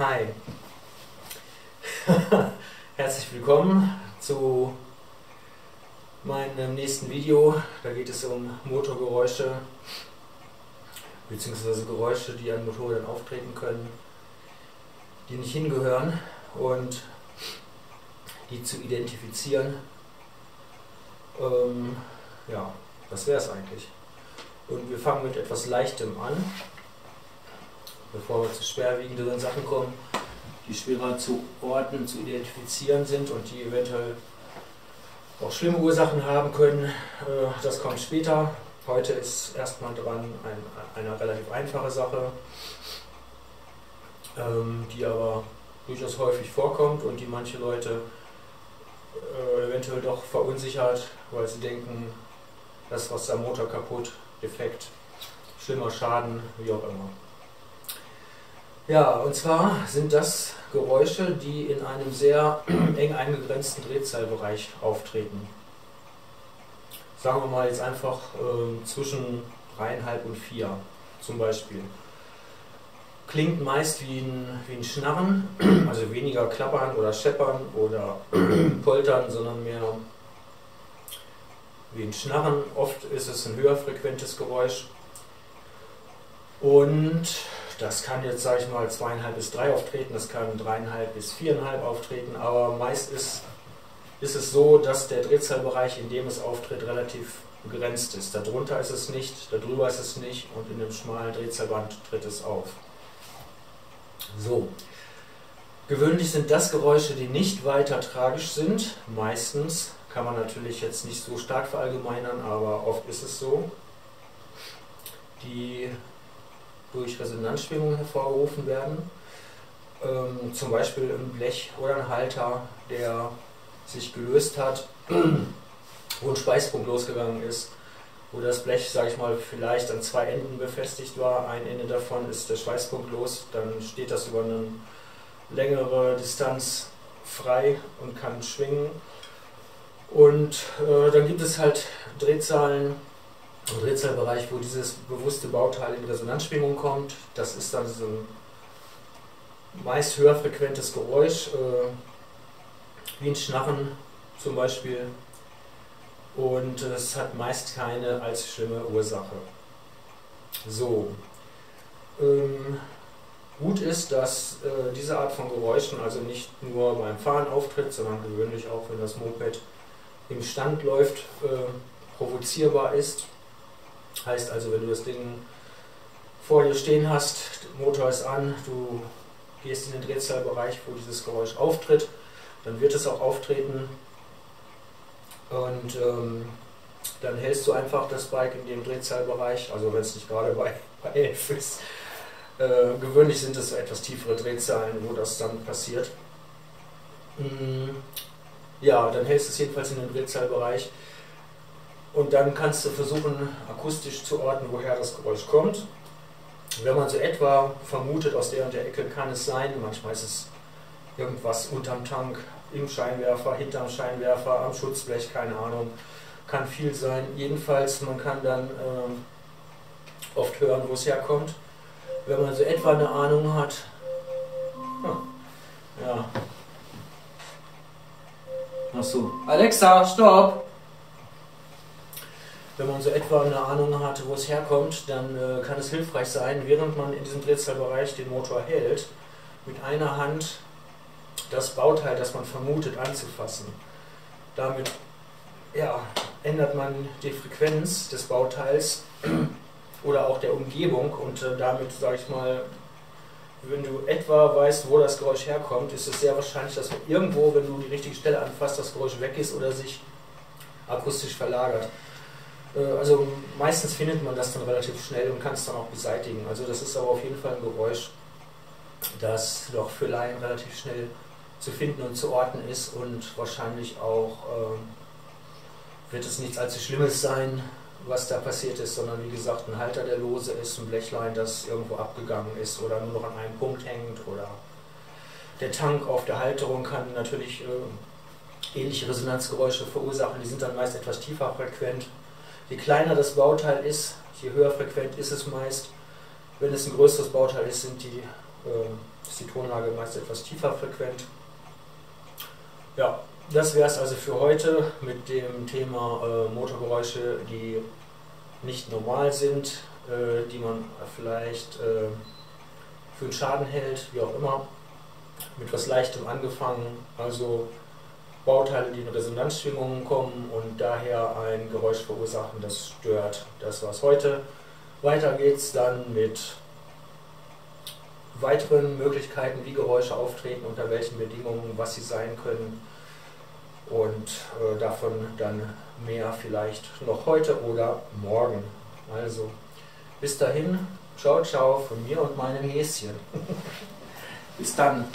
Hi, herzlich willkommen zu meinem nächsten Video. Da geht es um Motorgeräusche bzw. Geräusche, die an Motorrädern auftreten können, die nicht hingehören und die zu identifizieren. Ja, das wäre es eigentlich. Und wir fangen mit etwas Leichtem an, bevor wir zu schwerwiegenderen Sachen kommen, die schwerer zu orten, zu identifizieren sind und die eventuell auch schlimme Ursachen haben können. Das kommt später. Heute ist erstmal dran eine relativ einfache Sache, die aber durchaus häufig vorkommt und die manche Leute eventuell doch verunsichert, weil sie denken, das was am Motor kaputt, defekt, schlimmer Schaden, wie auch immer. Ja, und zwar sind das Geräusche, die in einem sehr eng eingegrenzten Drehzahlbereich auftreten. Sagen wir mal jetzt einfach zwischen 3,5 und 4 zum Beispiel. Klingt meist wie ein Schnarren, also weniger klappern oder scheppern oder poltern, sondern mehr wie ein Schnarren. Oft ist es ein höher frequentes Geräusch und das kann jetzt, sage ich mal, 2,5 bis 3 auftreten, das kann 3,5 bis 4,5 auftreten, aber meist ist es so, dass der Drehzahlbereich, in dem es auftritt, relativ begrenzt ist. Darunter ist es nicht, darüber ist es nicht und in dem schmalen Drehzahlband tritt es auf. So. Gewöhnlich sind das Geräusche, die nicht weiter tragisch sind. Meistens kann man natürlich jetzt nicht so stark verallgemeinern, aber oft ist es so, die durch Resonanzschwingungen hervorgerufen werden. Zum Beispiel ein Blech oder ein Halter, der sich gelöst hat, wo ein Schweißpunkt losgegangen ist, wo das Blech, sage ich mal, vielleicht an 2 Enden befestigt war. Ein Ende davon ist der Schweißpunkt los, dann steht das über eine längere Distanz frei und kann schwingen. Und dann gibt es halt Drehzahlen, im Drehzahlbereich, wo dieses bewusste Bauteil in Resonanzschwingung kommt. Das ist dann so ein meist höher frequentes Geräusch, wie ein Schnarren zum Beispiel. Und es hat meist keine allzu schlimme Ursache. So. Gut ist, dass diese Art von Geräuschen also nicht nur beim Fahren auftritt, sondern gewöhnlich auch, wenn das Moped im Stand läuft, provozierbar ist. Heißt also, wenn du das Ding vor dir stehen hast, der Motor ist an, du gehst in den Drehzahlbereich, wo dieses Geräusch auftritt, dann wird es auch auftreten und dann hältst du einfach das Bike in dem Drehzahlbereich, also wenn es nicht gerade bei 11 ist. Gewöhnlich sind es so etwas tiefere Drehzahlen, wo das dann passiert. Ja, dann hältst du es jedenfalls in den Drehzahlbereich. Und dann kannst du versuchen, akustisch zu orten, woher das Geräusch kommt. Wenn man so etwa vermutet, aus der und der Ecke kann es sein, manchmal ist es irgendwas unterm Tank, im Scheinwerfer, hinterm Scheinwerfer, am Schutzblech, keine Ahnung, kann viel sein. Jedenfalls, man kann dann oft hören, wo es herkommt. Wenn man so etwa eine Ahnung hat, ja. Achso, Alexa, stopp! Wenn man so etwa eine Ahnung hat, wo es herkommt, dann kann es hilfreich sein, während man in diesem Drehzahlbereich den Motor hält, mit einer Hand das Bauteil, das man vermutet, anzufassen. Damit ändert man die Frequenz des Bauteils oder auch der Umgebung und damit, sage ich mal, wenn du etwa weißt, wo das Geräusch herkommt, ist es sehr wahrscheinlich, dass irgendwo, wenn du die richtige Stelle anfasst, das Geräusch weg ist oder sich akustisch verlagert. Also meistens findet man das dann relativ schnell und kann es dann auch beseitigen. Also das ist aber auf jeden Fall ein Geräusch, das doch für Laien relativ schnell zu finden und zu orten ist und wahrscheinlich auch wird es nichts allzu Schlimmes sein, was da passiert ist, sondern wie gesagt ein Halter, der lose ist, ein Blechlein, das irgendwo abgegangen ist oder nur noch an einem Punkt hängt oder der Tank auf der Halterung kann natürlich ähnliche Resonanzgeräusche verursachen, die sind dann meist etwas tiefer frequent. Je kleiner das Bauteil ist, je höher frequent ist es meist. Wenn es ein größeres Bauteil ist, sind die ist die Tonlage meist etwas tiefer frequent. Ja, das wäre es also für heute mit dem Thema Motorgeräusche, die nicht normal sind, die man vielleicht für einen Schaden hält, wie auch immer. Mit was Leichtem angefangen, also Bauteile, die in Resonanzschwingungen kommen und daher ein Geräusch verursachen, das stört. Das war's heute. Weiter geht's dann mit weiteren Möglichkeiten, wie Geräusche auftreten, unter welchen Bedingungen, was sie sein können und davon dann mehr vielleicht noch heute oder morgen. Also bis dahin, ciao ciao von mir und meinem Häschen. Bis dann.